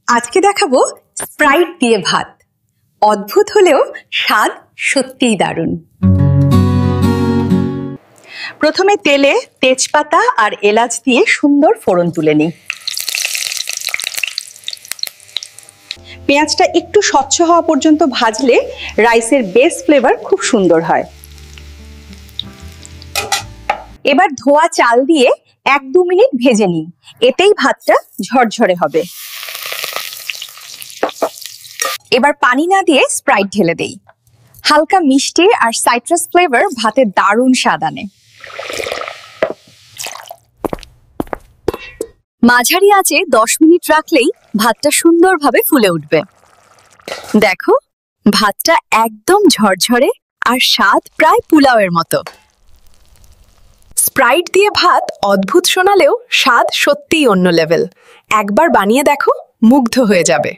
আজকে দেখাবো স্প্রাইট দিয়ে ভাত। অদ্ভুত হলেও স্বাদ সত্যিই দারুণ। প্রথমে তেলে তেজপাতা আর এলাচ দিয়ে সুন্দর ফোড়ন তুলে নিই। পেঁয়াজটা একটু স্বচ্ছ হওয়া পর্যন্ত ভাজলে রাইসের বেস ফ্লেভার খুব সুন্দর হয়। এবার ধোয়া চাল দিয়ে 1-2 মিনিট ভেজে নিই, এতেই ভাতটা ঝরঝরে হবে। এবার পানি না দিয়ে স্প্রাইট ঢেলে দেই। হালকা মিষ্টি আর সাইট্রাস ফ্লেভার ভাতে দারুণ স্বাদ আনে। মাঝারি আঁচে 10 মিনিট রাখলেই ভাতটা সুন্দরভাবে ফুলে উঠবে। দেখো, ভাতটা একদম ঝরঝরে আর স্বাদ প্রায় পোলাওয়ের মতো। স্প্রাইট দিয়ে ভাত অদ্ভুত শোনালেও স্বাদ সত্যিই অন্য লেভেল। একবার বানিয়ে দেখো, মুগ্ধ হয়ে যাবে।